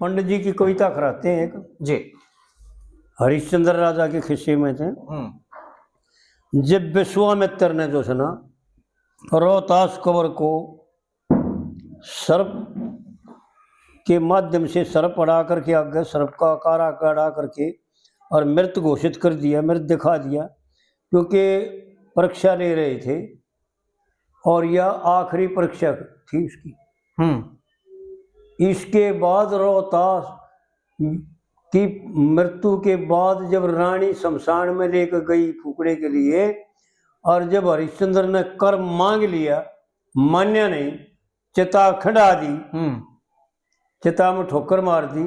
पंडित जी की कविता कराते हैं एक जी। हरिश्चंद्र राजा के खिस्से में थे। जब विश्वामित्र ने जो है ना रोहतास कंवर को सर्प के माध्यम से सर्प अड़ा करके आगे सर्प का आकार अड़ा करके और मृत घोषित कर दिया, मृत दिखा दिया, क्योंकि परीक्षा ले रहे थे और यह आखिरी परीक्षा थी उसकी। इसके बाद रोहतास की मृत्यु के बाद जब रानी शमशान में लेकर गई फूकने के लिए, और जब हरिश्चंद्र ने कर मांग लिया, मान्य नहीं, चिता खड़ा दी, चिता में ठोकर मार दी।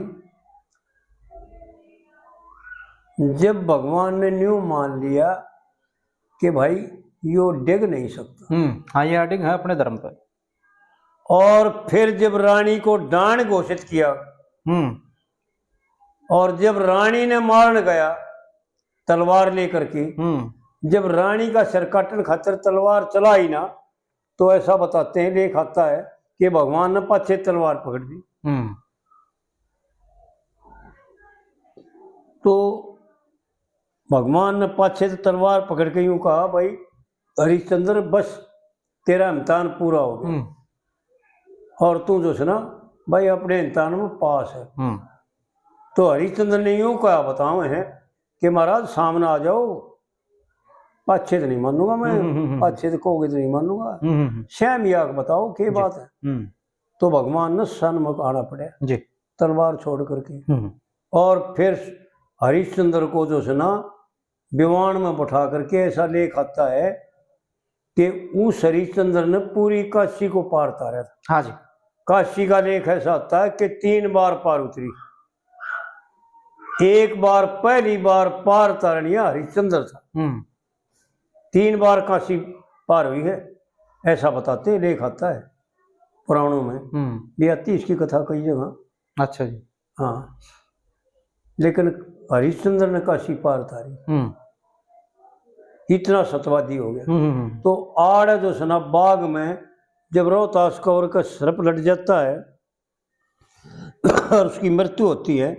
जब भगवान ने न्यू मान लिया कि भाई यो डिग नहीं सकता, हाँ ये अडिग है अपने धर्म पर, और फिर जब रानी को डांड घोषित किया, और जब रानी ने मारने गया तलवार लेकर के, जब रानी का सिर काटने खातिर तलवार चलाई ना, तो ऐसा बताते हैं, लेख आता है कि भगवान ने पाछे तलवार पकड़ दी। तो भगवान ने पाछे से तलवार पकड़ के यूं कहा, भाई हरिश्चंद्र बस तेरा इम्तिहान पूरा हो गया, और तू जो है ना भाई अपने इम्तिहान में पास है। तो हरिश्चंद्र ने यूं कहा, बताओ है कि महाराज सामने आ जाओ, पाछे तो नहीं मानूंगा मैं, पाछे तो कहोगे तो नहीं मानूंगा, स्वयं ही आग बताओ क्या बात है। तो भगवान ने सन्मुख आना पड़ा जी, तलवार छोड़ करके, और फिर हरिश्चंद्र को जो है ना विमान में बैठा करके, ऐसा लेख आता है कि उस हरिश्चंद्र ने पूरी काशी को पार उतारा था। हाँ जी, काशी का लेख ऐसा आता है कि 3 बार पार उतरी। एक बार पहली बार पार उतारनिया हरिश्चंद्र था, 3 बार काशी पार हुई है, ऐसा बताते लेख आता है पुराणों में। ये आती इसकी कथा कई जगह। अच्छा जी। हाँ, लेकिन हरिश्चंद्र ने काशी पार उतारी, इतना सतवादी हो गया। तो आड़ जो सना बाग में जब रोहतास कंवर का सर्प लट जाता है और उसकी मृत्यु होती है,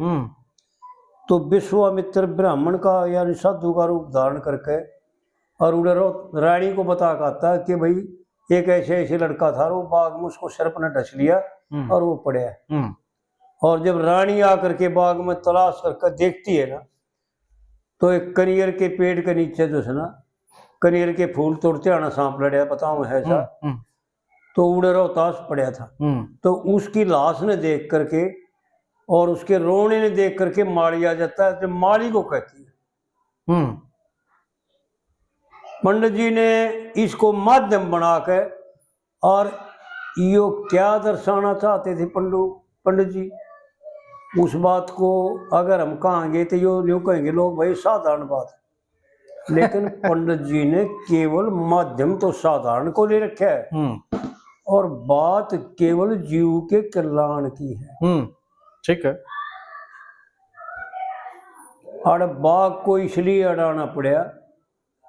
तो विश्वामित्र ब्राह्मण का यानी साधु का रूप धारण करके और उन्हें रानी को बता आता है कि भाई एक ऐसे ऐसे लड़का था, वो बाग में उसको सर्प ने ढस लिया और वो पड़ा। और जब रानी आकर के बाग में तलाश करके देखती है ना, तो एक कनियर के पेड़ के नीचे जो है ना कनियर के फूल तोड़ते आना सांप लड़या, बताओ है ऐसा। तो उड़े रोहतास पड़ा था। तो उसकी लाश ने देख करके और उसके रोने ने देख करके माली आ जाता है, तो माली को कहती है। पंडित जी ने इसको माध्यम बना के, और यो क्या दर्शाना चाहते थे पंडित जी, उस बात को अगर हम कहेंगे तो यो यूँ कहेंगे लोग भाई साधारण बात है, लेकिन पंडित जी ने केवल माध्यम तो साधारण को ले रखा है और बात केवल जीव के कल्याण की है। ठीक है। और बाघ को इसलिए अड़ाना पड़ा,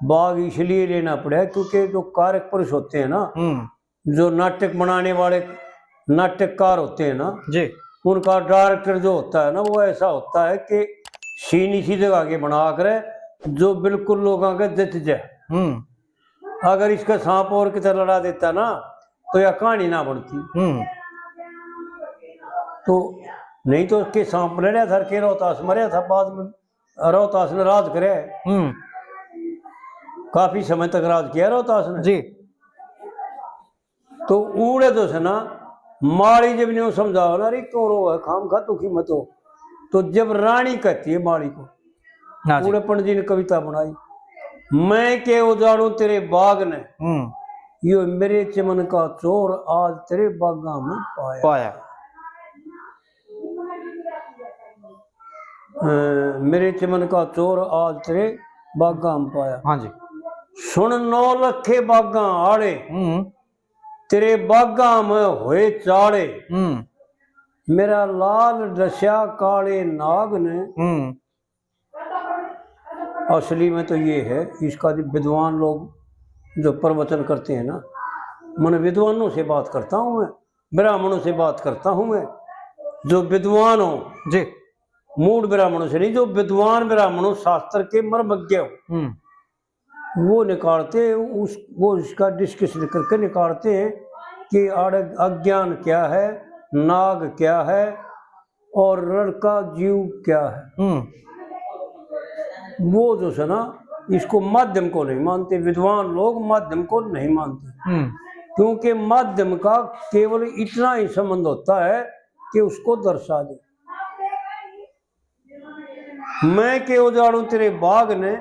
बाघ इसलिए लेना पड़ा क्योंकि जो कारक पुरुष होते हैं ना, जो नाटक बनाने वाले नाटककार होते हैं ना जी, उनका डायरेक्टर जो होता है ना, वो ऐसा होता है कि सीनी सी जगह के बना कर जो बिल्कुल लोगों के जच जाए। अगर इसका सांप और कितना लड़ा देता ना, तो यह कहानी ना बनती। तो नहीं तो उसके सांप लड़ा था के रोहतास मरा था, बाद में रोहतास ने राज करे, काफी समय तक राज किया रोहतास ने जी। तो उड़े तो से ना माली जब नहीं समझाओ ना, अरे क्यों रो है, खाम खा दुखी मत हो। तो जब रानी कहती है माली को, उड़े पंडित जी ने कविता बनाई, मैं के उजाड़ू तेरे बाग ने, यो मेरे चमन का चोर आज तेरे बागा में पाया। मेरे चमन का चोर आज तेरे बागा में पाया। हाँ जी। सुन 9 लखे बागा आड़े, तेरे बागा में होए चाड़े, मेरा लाल डस्या काले नाग ने। असली में तो ये है, इसका विद्वान लोग जो प्रवचन करते हैं ना, मैं विद्वानों से बात करता हूँ, मैं ब्राह्मणों से बात करता हूँ मैं, जो विद्वान हो, जी। मूढ़ ब्राह्मणों से नहीं, जो विद्वान ब्राह्मण हो, शास्त्र के मर्मज्ञ हो, वो निकालते हैं, वो इसका डिस्कशन करके निकालते हैं कि अज्ञान क्या है, नाग क्या है और रण का जीव क्या है। वो जो है ना, इसको माध्यम को नहीं मानते, विद्वान लोग माध्यम को नहीं मानते, क्योंकि माध्यम का केवल इतना ही संबंध होता है कि उसको दर्शा दे। मैं के उजाड़ू तेरे बाग ने,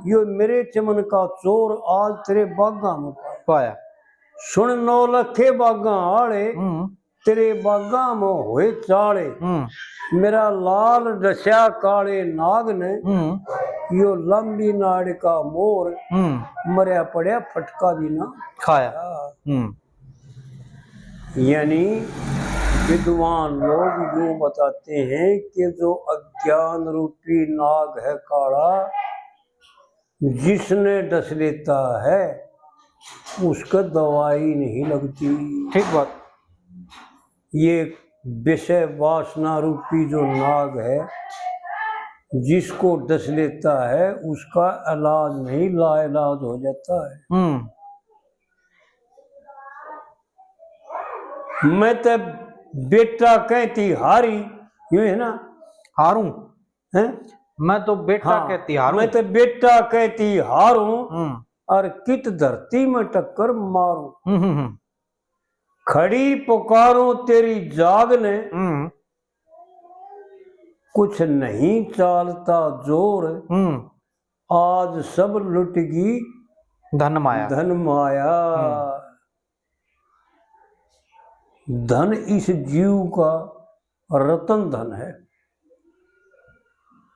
यो मेरे चमन का चोर आज तेरे बागा में पाया। सुन 9 लखे बागा आड़े, तेरे बागा में होए चाड़े, मेरा लाल डस्या काले नाग ने, यो लंबी नाड़ का मोर, मरिया पड़िया फटका भी ना खाया। यानी विद्वान लोग यूं बताते हैं कि जो अज्ञान रूपी नाग है काला, जिसने डस लेता है उसका दवाई नहीं लगती। ठीक बात। ये विषय वासना रूपी जो नाग है, जिसको डस लेता है उसका इलाज नहीं, लाइलाज हो जाता है। मैं तो बेटा कहती हारी, यूं है ना, हारूं है? मैं तो बेटा हाँ, कहती हारूं। मैं तो बेटा कहती हारूं और कित धरती में टक्कर मारूं। खड़ी पुकारो तेरी जाग ने, कुछ नहीं चालता जोर, आज सब लुटगी धन माया। धन माया। धन इस जीव का रतन धन है।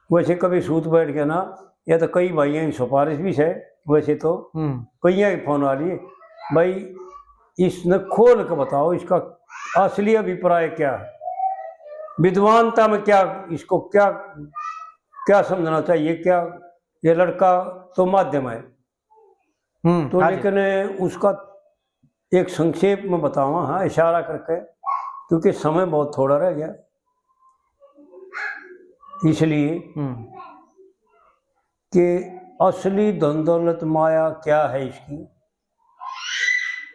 वैसे कभी सूत बैठ के ना, या तो कई भाइयों की सिफारिश भी है, वैसे तो कई की फोन आ रही है, भाई इसने खोल के बताओ इसका असली अभिप्राय क्या है, विद्वानता में क्या, इसको क्या क्या समझना चाहिए, क्या ये लड़का तो माध्यम है। तो लेकिन उसका एक संक्षेप में बताऊँ, हाँ, इशारा करके, क्योंकि समय बहुत थोड़ा रह गया, इसलिए कि असली धन दौलत माया क्या है इसकी,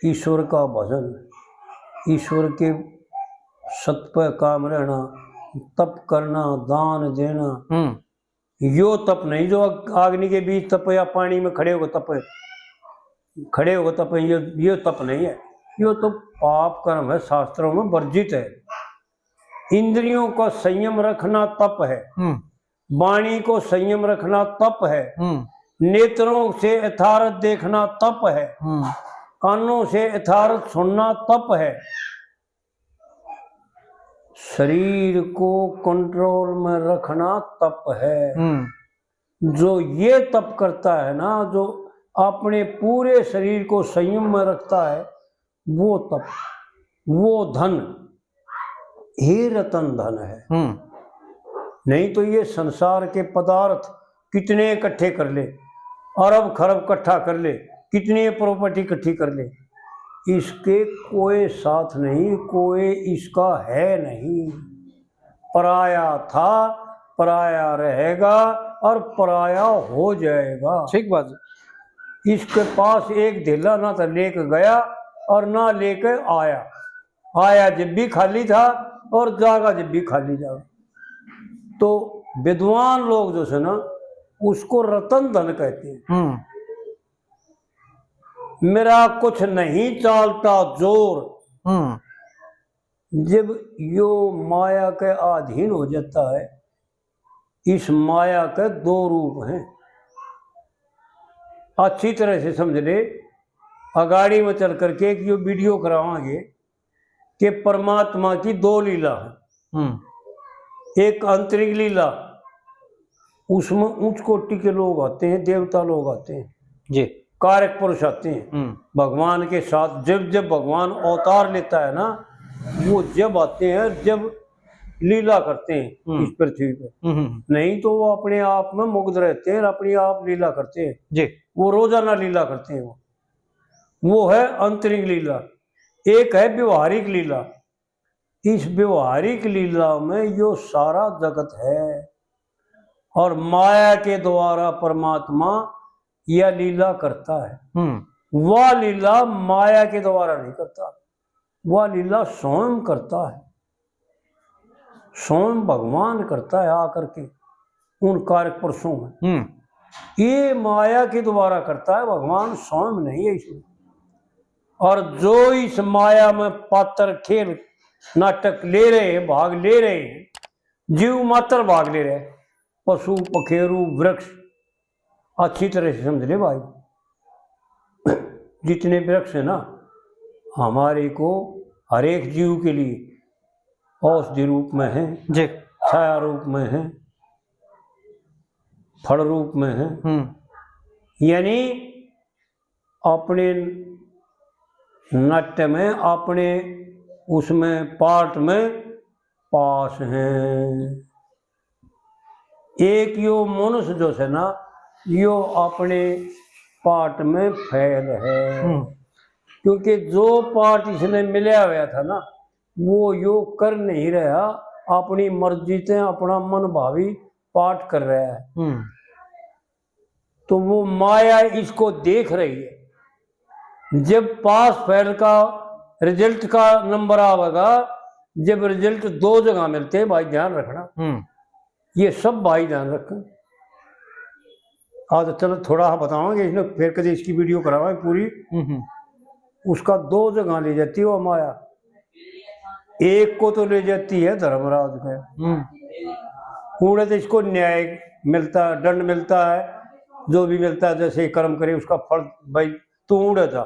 ईश्वर का भजन, ईश्वर के सत्य पर काम रहना, तप करना, दान देना। यो तप नहीं जो अग्नि के बीच तप या पानी में खड़े हो तप, ये तप नहीं है, यो तो पाप कर्म है, शास्त्रों में वर्जित है। इंद्रियों का संयम रखना तप है, वाणी को संयम रखना तप है, नेत्रों से यथार्थ देखना तप है, कानों से यथार्थ सुनना तप है, शरीर को कंट्रोल में रखना तप है। जो ये तप करता है ना, जो अपने पूरे शरीर को संयम में रखता है, वो तप, वो धन ही रतन धन है। नहीं तो ये संसार के पदार्थ कितने इकट्ठे कर ले, अरब खरब इकट्ठा कर ले, कितनी प्रॉपर्टी इकट्ठी कर ले, इसके कोई साथ नहीं, कोई इसका है नहीं। पराया था, पराया रहेगा और पराया हो जाएगा। ठीक बात। इसके पास एक ढेला ना तो लेके गया और ना लेके आया, आया जब भी खाली था और जागा जब भी खाली जागा। तो विद्वान लोग जो है ना, उसको रतन धन कहते हैं। मेरा कुछ नहीं चालता जोर, जब यो माया के अधीन हो जाता है। इस माया के 2 रूप हैं, अच्छी तरह से समझ ले। अगाड़ी में चल करके एक यो वीडियो करावांगे कि परमात्मा की 2 लीला है। एक आंतरिक लीला, उसमें उच्च कोटि के लोग आते हैं, देवता लोग आते हैं जी, कारक पुरुष आते हैं भगवान के साथ। जब जब भगवान अवतार लेता है ना, वो जब आते हैं जब लीला करते हैं इस पृथ्वी पे। नहीं तो वो अपने आप में मुग्ध रहते हैं, अपने आप लीला करते हैं जी। वो रोजाना लीला करते हैं। वो है आंतरिक लीला। एक है व्यवहारिक लीला, इस व्यवहारिक लीला में यो सारा जगत है और माया के द्वारा परमात्मा यह लीला करता है। वह लीला माया के द्वारा नहीं करता, वह लीला स्वयं करता है, स्वयं भगवान करता है आकर के उन कारक पुरुषों में। ये माया के द्वारा करता है, भगवान स्वयं नहीं है इसमें। और जो इस माया में पात्र खेल नाटक ले रहे हैं, भाग ले रहे हैं, जीव मात्र भाग ले रहे हैं, पशु पखेरु वृक्ष, अच्छी तरह से समझ ले भाई। जितने वृक्ष है ना हमारे को हर एक जीव के लिए औषधि रूप में है जी, छाया रूप में है, फल रूप में है, यानी अपने नाट्य में अपने उसमें पार्ट में पास हैं। एक यो मनुष्य जो है ना यो अपने पार्ट में फैल है, क्योंकि जो पार्ट इसने मिला हुआ था ना वो यो कर नहीं रहा, अपनी मर्जी से अपना मन भावी पाठ कर रहा है। तो वो माया इसको देख रही है। जब पास फेल का रिजल्ट का नंबर आवेगा, जब रिजल्ट दो जगह मिलते हैं भाई ध्यान रखना, ये सब भाई ध्यान रखें। आज चलो थोड़ा हाँ बताओगे, इसने फिर कभी इसकी वीडियो करावाएं पूरी। उसका दो जगह ले जाती है वो माया, एक को तो ले जाती है धर्मराज के, पूरे तो इसको न्याय मिलता है, दंड मिलता है, जो भी मिलता है, जैसे कर्म करे उसका फल भाई तू उड़ा था,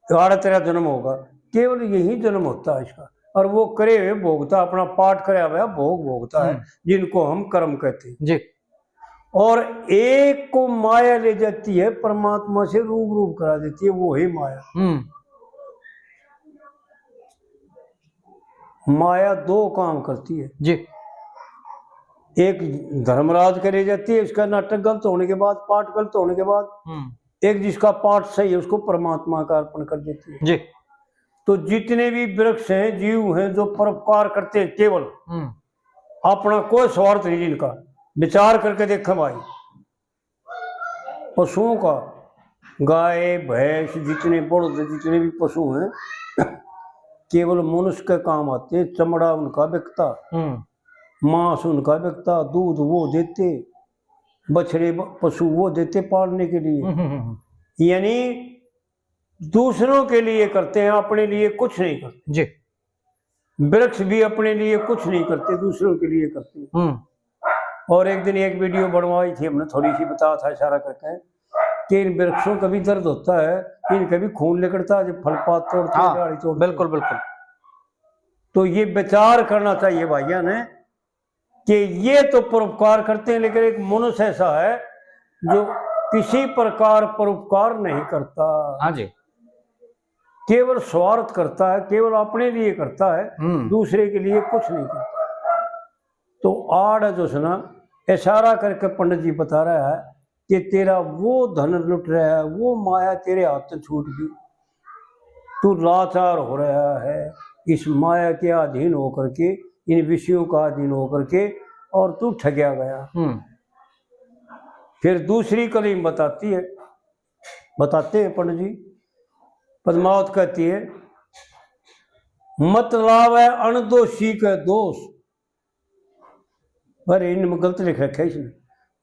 तुम्हारा तेरा जन्म होगा, केवल यही जन्म होता है इसका। और वो करे हुए भोगता, अपना पाठ करे हुआ भोग भोगता है, जिनको हम कर्म कहते हैं जी। और एक को माया ले जाती है, परमात्मा से रूबरू करा देती है, वो ही माया। माया दो काम करती है जी। एक धर्मराज के ले जाती है, इसका नाटक गलत होने के बाद, पाठ गलत होने के बाद, एक जिसका पाठ सही है उसको परमात्मा का अर्पण कर देती है जी। तो जितने भी वृक्ष हैं, जीव हैं, जो परोपकार करते हैं, केवल अपना कोई स्वार्थ नहीं जिनका, विचार करके देखो भाई, पशुओं का, गाय भैंस जितने बड़े जितने भी पशु हैं केवल मनुष्य के काम आते हैं। चमड़ा उनका बिकता, मांस उनका बिकता, दूध वो देते, बछड़े पशु वो देते पालने के लिए, यानी दूसरों के लिए करते हैं, अपने लिए कुछ नहीं करते जी। वृक्ष भी अपने लिए कुछ नहीं करते, दूसरों के लिए करते हैं। और एक दिन एक वीडियो बनवाई थी हमने, थोड़ी सी बताया था इशारा करके कि इन वृक्षों का भी दर्द होता है, इनका भी खून निकलता है जब फल पात तोड़ते हैं, झाड़ी तोड़ते। बिल्कुल बिल्कुल। तो ये विचार करना चाहिए भाइयों ने कि ये तो परोपकार करते हैं, लेकिन एक मनुष्य ऐसा है जो किसी प्रकार परोपकार नहीं करता। हाँ जी। केवल स्वार्थ करता है, केवल अपने लिए करता है, दूसरे के लिए कुछ नहीं करता। तो आड़ जो है ना इशारा करके पंडित जी बता रहा है कि तेरा वो धन लुट रहा है, वो माया तेरे हाथ से छूट गई, तू लाचार हो रहा है इस माया के अधीन होकर के, इन विषयों का अधीन होकर के, और तू ठगया गया। फिर दूसरी कलीम बताती है, बताते हैं पंडित जी, पद्मावत कहती है मत लावे अनदोषी के दोष। अरे इनमें गलत लिख रखा है इसने,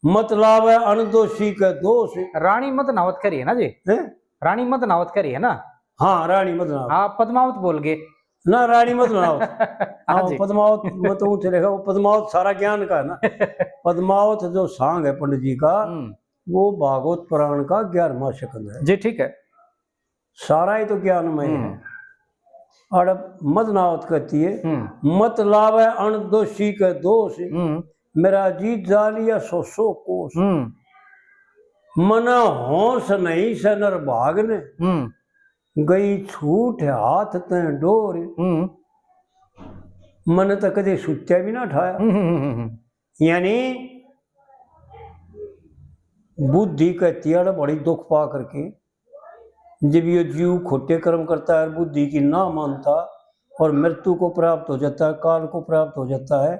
मत लावे अनदोषी के दोष। रानी मत नावत करी है ना जी, रानी मत नावत करी है ना। हाँ रानी मत नावत, आप पद्मावत बोल गए ना, रानी मत नावत। हाँ पद्मावत मत ऊँचे लिखा, वो पद्मावत सारा ज्ञान का है ना। पद्मावत जो सांग है पंडित जी का, वो भागवत पुराण का 11वां स्कंद है जी। ठीक है, सारा ही तो ज्ञानमय है। और मदनावत कहती है मत लावे अनदोषी के दोष, मेरा जी जालिया सो कोष। मना होश नहीं से नर भागने, गई छूट हाथ ते डोर। मन तो कदे सुत्या भी ना ठाया, यानी बुद्धि कहती है बड़ी दुख पा करके, जब ये जीव खोटे कर्म करता है, बुद्धि की ना मानता, और मृत्यु को प्राप्त हो जाता है, काल को प्राप्त हो जाता है।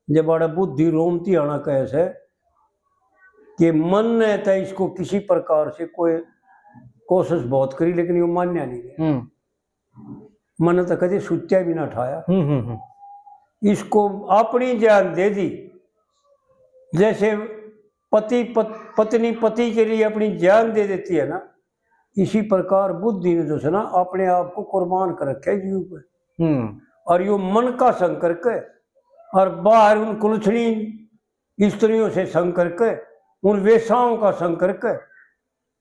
जब बड़ा बुद्धि रोमती आना कैसे कि मन ने तो इसको किसी प्रकार से कोई कोशिश बहुत करी लेकिन ये मान्या नहीं गया। मन ने तो कभी सुत्या भी ना उठाया। इसको अपनी जान दे दी, जैसे पत्नी पति के लिए अपनी जान दे देती है ना, इसी प्रकार बुद्धि ने जो है ना अपने आप को कुर्बान कर रखा है जीव पे। और यो मन का संग करके और बाहर उन कुलछणी स्त्रियों से संग करके, उन वेश्याओं का संग करके,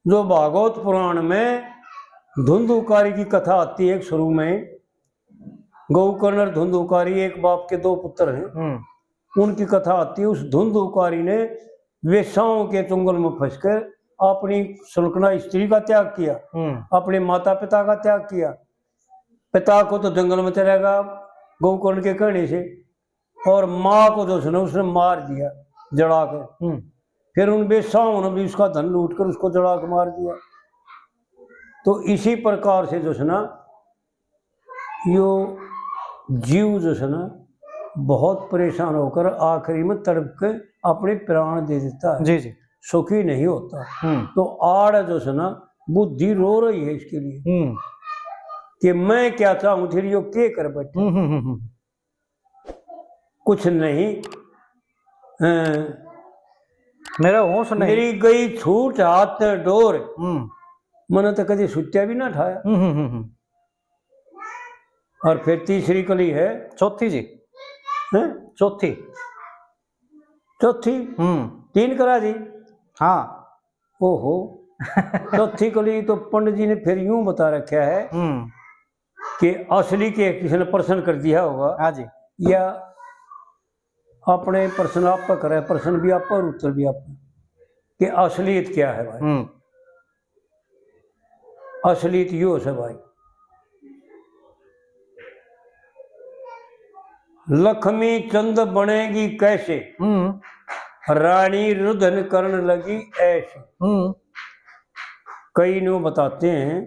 जो भागवत पुराण में धुंधुकारी की कथा आती है। एक शुरू में गौकर्ण और धुंधुकारी एक बाप के दो पुत्र हैं, उनकी कथा आती है। उस धुंधुकारी ने वेश्याओं के चुंगल में फंसकर अपनी सुलकना स्त्री का त्याग किया, अपने माता पिता का त्याग किया। पिता को तो जंगल में चलेगा गौकर्ण के कहने से, और माँ को जो सुना उसने मार दिया जड़ा कर। फिर उन वेश्याओं ने भी उसका धन लूट कर उसको जड़ा कर मार दिया। तो इसी प्रकार से जो सुना यो जीव जो सुना बहुत परेशान होकर आखिरी में तड़प के अपने प्राण दे देता है। जी। सुखी नहीं होता। तो आड़ जो सुना बुद्धि रो रही है इसके लिए कि मैं क्या चाहूं फिर यो के कर बैठे। कुछ नहीं, मेरा होश नहीं, मेरी गई छूट हाथ डोर, मैंने तो कभी सुत्या भी ना उठाया। और फिर तीसरी कली है, चौथी जी, चौथी तीन करा दी। हाँ। ओहो चौथी कली तो पंडित जी ने फिर यूं बता रखा है कि असली के किसी ने प्रश्न कर दिया होगा। हाँ जी। या अपने प्रश्न आप पर करे, प्रश्न भी आप पर उत्तर भी आप पर, कि असलियत क्या है भाई। असलियत यो है भाई, लक्ष्मी चंद बनेगी कैसे, रानी रुदन करने लगी ऐसे। कई नो बताते हैं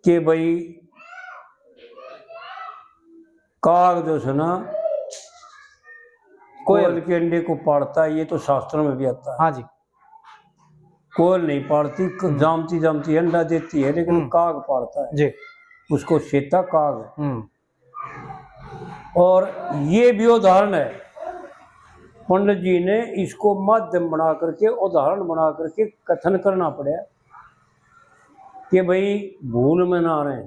कि भाई काग जो है ना कोयल के अंडे को पाड़ता है, ये तो शास्त्रों में भी आता है। हाँ जी। कोयल नहीं पाड़ती, जामती जामती अंडा देती है, लेकिन काग पाड़ता है जी। उसको शेता काग है। और ये भी उदाहरण है, पंडित जी ने इसको माध्यम बना करके, उदाहरण बना करके कथन करना पड़ा कि भाई भूल में ना रहे,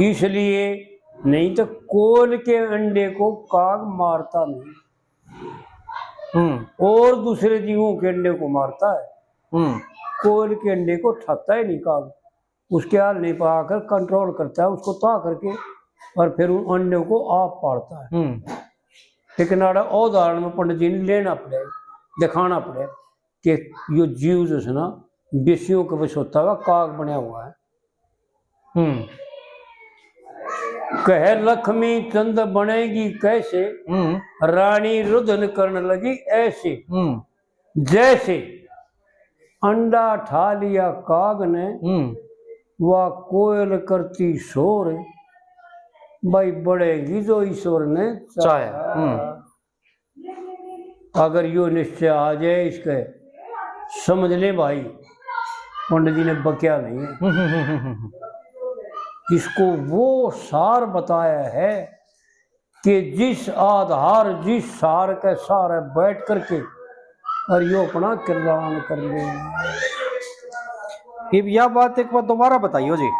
इसलिए नहीं तो कोयल के अंडे को काग मारता नहीं, और दूसरे जीवों के अंडे को मारता है। कोयल के अंडे को ठाता ही नहीं काग, उसके हाल नहीं पाकर कंट्रोल करता है उसको ता करके, और फिर उन अंडों को आप पाड़ता है। लेकिन उदाहरण में पंडित जी ने लेना पड़े, दिखाना पड़े कि यो जीव जो है ना बेसियों के वश होता हुआ काग बना हुआ है। कह लक्ष्मी चंद बनेगी कैसे, रानी रुदन करने लगी ऐसे। जैसे अंडा ठा लिया काग ने, वह कोयल करती शोर, भाई बढ़ेगी जो ईश्वर ने चाहा। अगर यो निश्चय आ जाए इसके, समझ ले भाई पंडित जी ने बक्या नहीं है। इसको वो सार बताया है कि जिस आधार जिस सार के सारे बैठ करके और यो अपना किरदार कर ले। यह बात एक बार दोबारा बताइयो जी।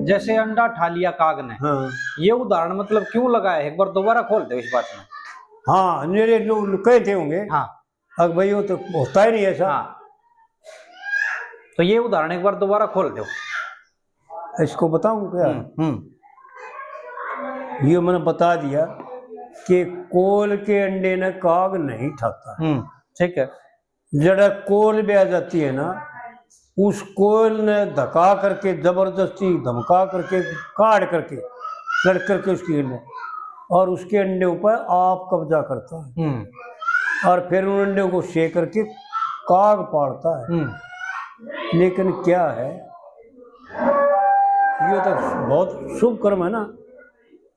जैसे अंडा ठा लिया काग ने, हाँ। ये उदाहरण मतलब क्यों लगाया है, एक बार दोबारा खोल दो इस बात में। हाँ मेरे लोग कहते होंगे। हाँ। अब भाई वो तो होता ही नहीं ऐसा। हाँ। तो ये उदाहरण एक बार दोबारा खोल दो। इसको बताऊं क्या? ये मैंने बता दिया कि कोयल के अंडे ने काग नहीं ठाता। ठीक है। जड़ा कोयल भी आ जाती है ना, उस कोयल ने धका करके जबरदस्ती धमका करके काट करके लड़ करके उसकी अंडे, और उसके अंडे ऊपर आप कब्जा करता है, और फिर उन अंडों को शेक करके काग पाड़ता है। लेकिन क्या है, ये तो बहुत शुभ कर्म है ना।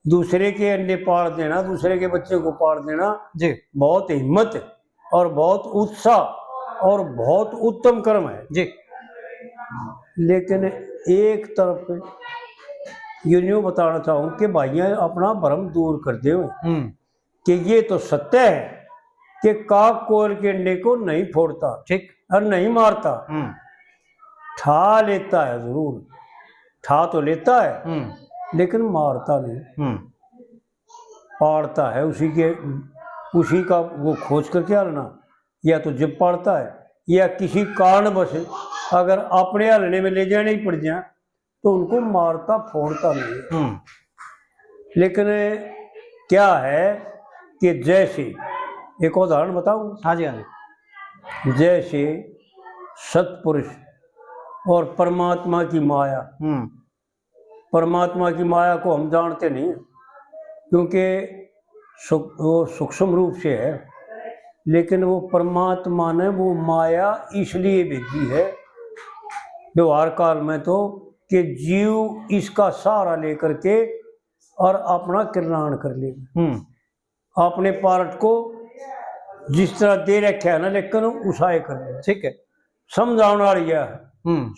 दूसरे के अंडे पाड़ देना, दूसरे के बच्चे को पाड़ देना जी बहुत हिम्मत और बहुत उत्साह और बहुत उत्तम कर्म है। जी। लेकिन एक तरफ ये यूँ बताना चाहूँ कि भाइयाँ अपना भ्रम दूर कर दे कि ये तो सत्य है कि काग कोयल के अंडे को नहीं फोड़ता, ठीक। और नहीं मारता। ठा लेता है जरूर, ठा तो लेता है लेकिन मारता नहीं, पाड़ता है। उसी का वो खोज करके आना, या तो जब पाड़ता है या किसी कारणवश अगर अपने हलने में ले जाने ही पड़ जाए तो उनको मारता फोड़ता नहीं। लेकिन क्या है कि जैसे एक उदाहरण बताऊं, हाँ जी हाँ जी। जैसे सत्पुरुष और परमात्मा की माया, परमात्मा की माया को हम जानते नहीं क्योंकि वो सूक्ष्म रूप से है, लेकिन वो परमात्मा ने वो माया इसलिए भेजी है व्यवहार काल में तो कि जीव इसका सहारा लेकर के और अपना कल्याण कर ले। अपने पार्ट को जिस तरह दे रखा है ना, लेकिन उसाए कर ले। ठीक है। समझाने वाली है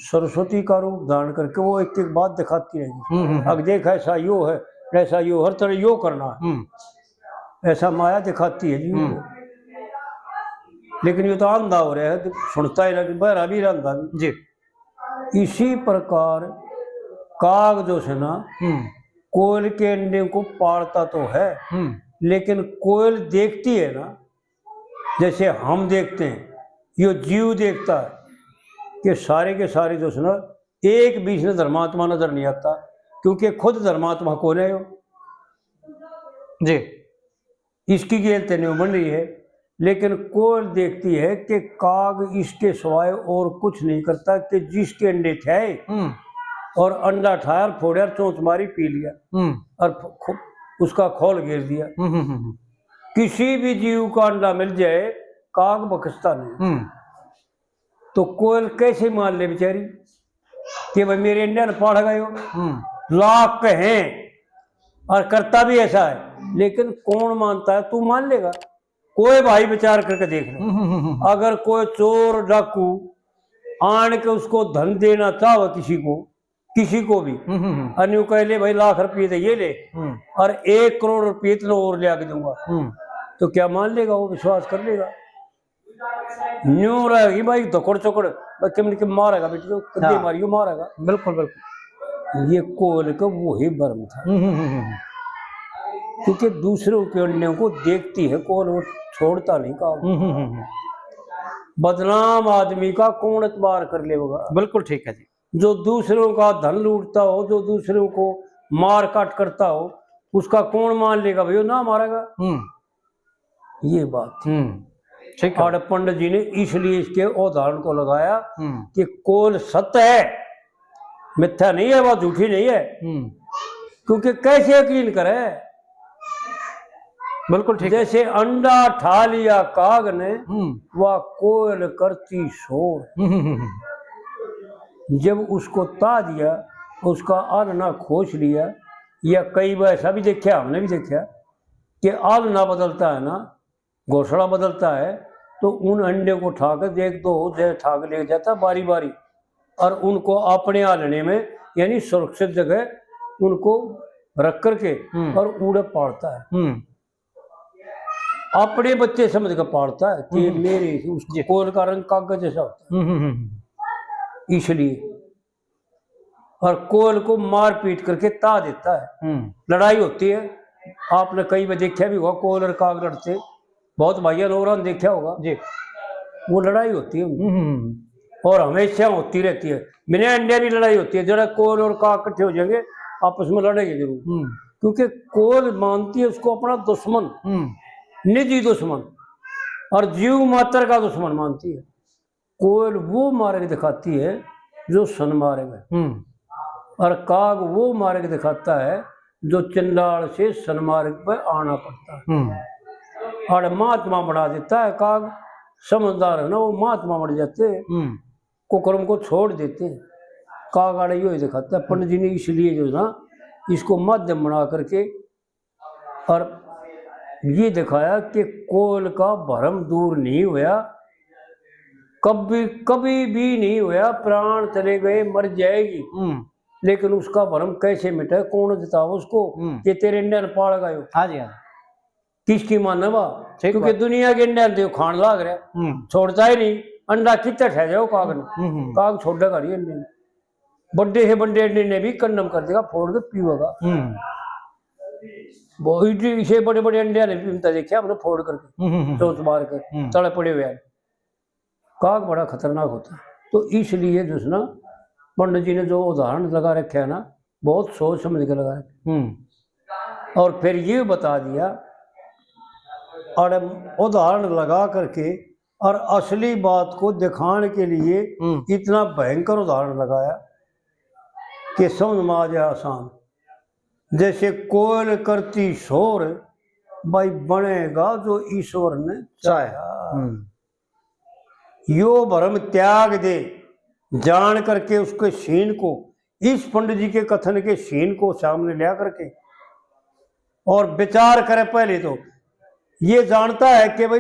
सरस्वती का रूप धारण करके वो एक एक बात दिखाती रहेगी। अब देख ऐसा यो है, ऐसा यो, हर तरह यो करना है, ऐसा माया दिखाती है जी। लेकिन ये तो अंधा हो रहा है, तो सुनता ही नहीं, बहरा भी अंधा भी जी। इसी प्रकार काग जो है ना, कोयल के अंडे को पाड़ता तो है, लेकिन कोयल देखती है ना, जैसे हम देखते हैं, ये जीव देखता है कि सारे के सारे जो है ना एक बीच में धर्मात्मा नजर नहीं आता, क्योंकि खुद धर्मात्मा कौन है जी। इसकी गेलते नहीं बन रही है। लेकिन कोयल देखती है कि काग इसके सिवाय और कुछ नहीं करता कि जिसके अंडे थे और अंडा ठाया, फोड़ा, चोंच मारी, पी लिया और उसका खोल घेर दिया। किसी भी जीव का अंडा मिल जाए काग बखसता नहीं। तो कोयल कैसे मान ले बेचारी कि भाई मेरे अंडे ने पाड़ गए हो, लाख कहें और करता भी ऐसा है, लेकिन कौन मानता है? तू मान लेगा? कोई भाई विचार करके देख ले, अगर कोई चोर डाकू आन के उसको धन देना चाहो किसी को भी अन्य कह ले भाई लाख रुपये तो ये ले और 1 करोड़ रुपये इतना और ले आके दूंगा, तो क्या मान लेगा? वो विश्वास कर लेगा? न्यू रहेगी भाई धोकड़ चौकड़ के मारेगा बेटी, तो कद्दे मारियो मारेगा। बिल्कुल बिल्कुल। ये कोयल का वही भ्रम था, क्योंकि दूसरों के अंडों को देखती है कोयल, वो छोड़ता नहीं काम। बदनाम आदमी का कौन एतबार कर लेगा? बिल्कुल ठीक है जी। जो दूसरों का धन लूटता हो, जो दूसरों को मार काट करता हो, उसका कौन मान लेगा भाई? वो ना मारेगा। ये बात ठीक है। और पंडित जी ने इसलिए इसके उदाहरण को लगाया कि कोयल सत्य है, मिथ्या नहीं है, वह झूठी नहीं है। क्योंकि कैसे यकीन करे? बिल्कुल ठीक। जैसे अंडा ठा लिया काग ने, वह कोयल करती शोर। जब उसको ता दिया, उसका आलना खोज लिया, या कई बार ऐसा भी देखा, हमने भी देखा कि आलना बदलता है ना, घोंसला बदलता है, तो उन अंडे को उठाकर देख दो ठाक ले जाता बारी बारी, और उनको अपने आलने में यानी सुरक्षित जगह उनको रख करके और उड़े पाड़ता है। अपने बच्चे समझ कर पाड़ता है कि मेरे उसके कोयल का रंग कागज जैसा होता है, इसलिए। और कोयल को मार पीट करके ता देता है। लड़ाई होती है, आपने कई बार देखा भी होगा, कोयल और काग लड़ते, बहुत भाइयों लोगों ने देखा होगा जी। वो लड़ाई होती है और हमेशा होती रहती है। बिना अंडे भी लड़ाई होती है, जरा कोयल और काग इकट्ठे हो जाएंगे आपस में लड़ेंगे जरूर, क्योंकि कोयल मानती है उसको अपना दुश्मन, निजी दुश्मन, और जीव मात्र का दुश्मन मानती है। कोयल वो मार्ग दिखाती है जो सन्मार्ग है, और काग वो मार्ग दिखाता है जो चंडाल से सन्मार्ग पर आना पड़ता है। और महात्मा बना देता है काग, समझदार है ना, वो महात्मा बन जाते हैं, कुकर्म को छोड़ देते हैं। काग आड़े यो दिखाता है पंडित जी ने, इसलिए जो ना इसको माध्यम बना करके और ये दिखाया कि कोल का भरम दूर नहीं हुआ, कभी कभी भी नहीं हुआ, प्राण चले गए मर जाएगी, लेकिन उसका भरम कैसे मिटा, कौन बताओ उसको कि तेरे इंडियन पाड़ गए। हाँ जी, हाँ किसकी मानवा, क्योंकि दुनिया के इंडियन तो खान लाग रहा, छोड़ता ही नहीं, अंडा कितना ठह जाओ काग ने, काग छोड़ेगा नहीं अंडे ने, बड़े से बड़े अंडे ने भी कंडम कर देगा, फोड़ के पीवेगा। इसे बड़े बड़े अंडे ने भी देखा हमने, फोड़ करके चोंच मार कर तड़े पड़े हुए। काग बड़ा खतरनाक होता है। तो इसलिए जो है ना पंडित जी ने जो उदाहरण लगा रखे है ना, बहुत सोच समझ के लगा रखे, और फिर ये बता दिया और उदाहरण लगा करके और असली बात को दिखाने के लिए इतना भयंकर उदाहरण लगाया कि समझ में आ जाए आसान। जैसे कोयल करती शोर, भाई बनेगा जो ईश्वर ने चाहा, यो भरम त्याग दे, जान करके उसके सीन को, इस पंडित जी के कथन के सीन को सामने लिया करके और विचार करे। पहले तो ये जानता है कि भाई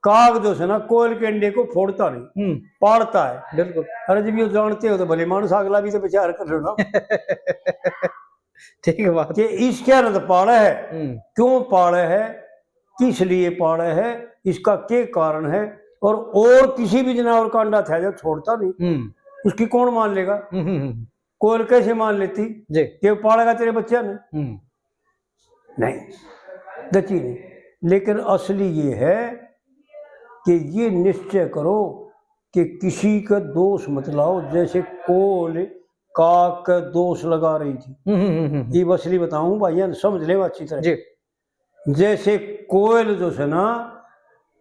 काग जो है ना कोयल के अंडे को फोड़ता नहीं, पाड़ता है। बिल्कुल। अरे जब ये जानते हो तो भले मानुस अगला भी तो विचार कर लो ना। ठीक है बात, कि इसके अंदर पाड़ा है, क्यों पाड़ा है, किस लिए पाड़ा है, इसका क्या कारण है, और किसी भी जानवर का अंडा था जब छोड़ता नहीं, उसकी कौन मान लेगा? कोयल कैसे मान लेती कि पालेगा तेरे बच्चे ने? नहीं, दची नहीं। लेकिन असली ये है कि ये निश्चय करो कि किसी का दोष मत लाओ। जैसे कोयल काग का दोष लगा रही थी, ये असली बताऊं भाई, समझ ले अच्छी तरह जी। जैसे कोयल जो है ना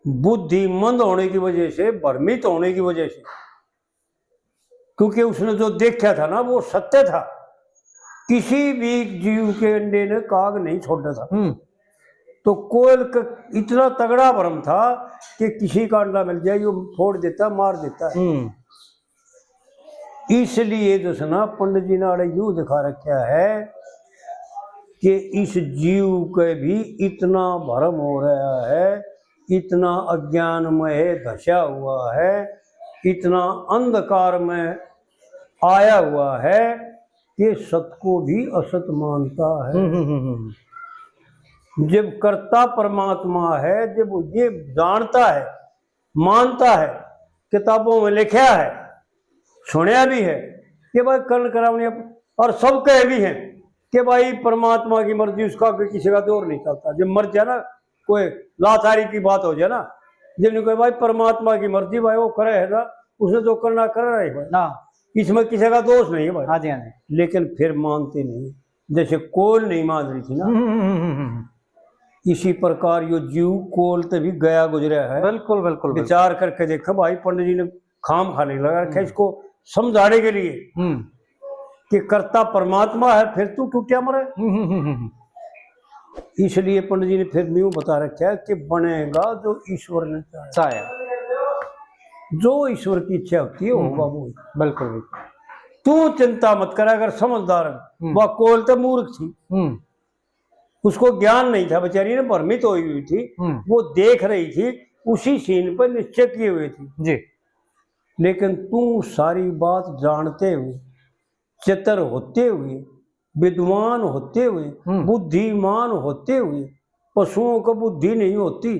बुद्धिमंद होने की वजह से, भ्रमित होने की वजह से, क्योंकि उसने जो देखा था ना वो सत्य था, किसी भी जीव के अंडे ने काग नहीं छोड़ा था। तो कोयल का इतना तगड़ा भ्रम था कि किसी का अंडा मिल जाए वो फोड़ देता, मार देता है। इसलिए जो है ना पंडित जी ने यूं दिखा रखा है कि इस जीव के भी इतना भ्रम हो रहा है, इतना अज्ञानमय धसा हुआ है, इतना अंधकार में आया हुआ है कि सत को भी असत मानता है। जब कर्ता परमात्मा है, जब वो ये जानता है, मानता है, किताबों में लिखा है, सुनया भी है कि भाई कर्ण करावनी, और सब कहे भी हैं कि भाई परमात्मा की मर्जी, उसका किसी का दौर नहीं चलता। जब मर जाए ना, कोई लाचारी की बात हो जाए ना, जब कोई भाई परमात्मा की मर्जी, भाई वो करे है ना, उसने जो करना कर रहा है ना, इसमें किसी का दोष नहीं है भाई। हाँ जी, हाँ जी। लेकिन फिर मानते नहीं, जैसे कोल नहीं मान रही थी ना, इसी प्रकार यो जीव कोल तो भी गया गुजरा है। बिल्कुल बिल्कुल। विचार करके देखा भाई, पंडित जी ने खाम खाने लगा रखा इसको समझाने के लिए कि कर्ता परमात्मा है, फिर तू टूटिया मरे। इसलिए पंडित जी ने फिर न्यू बता रखा है कि बनेगा जो ईश्वर ने चाहा, जो ईश्वर की इच्छा होती है होगा वो। बिल्कुल। तू चिंता मत कर, अगर समझदार है। वह कोल तो मूर्ख थी, उसको ज्ञान नहीं था, बेचारी ने भ्रमित हुई थी, वो देख रही थी, उसी सीन पर निश्चय किए हुए थी जी। लेकिन तू सारी बात जानते हुए, चतुर होते हुए, विद्वान होते हुए, बुद्धिमान होते हुए, पशुओं को बुद्धि नहीं होती,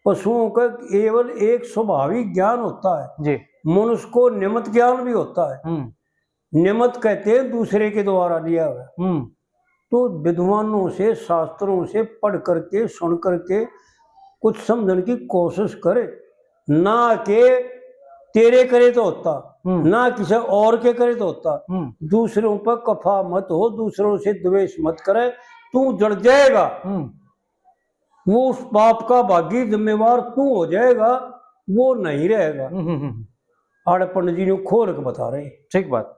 पशुओं का केवल एक स्वाभाविक ज्ञान होता है जी। मनुष्य को निमित्त ज्ञान भी होता है। निमित्त कहते हैं दूसरे के द्वारा लिया हुआ। तो विद्वानों से, शास्त्रों से पढ़ करके, सुन करके कुछ समझने की कोशिश करे, ना कि तेरे करे तो होता, ना किसी और के करे तो होता। दूसरों पर कफा मत हो, दूसरों से द्वेष मत करे, तू जड़ जाएगा, वो उस पाप का भागी जिम्मेवार तू हो जाएगा, वो नहीं रहेगा। आड़े पंडित जी ने खोल के बता रहे। ठीक बात।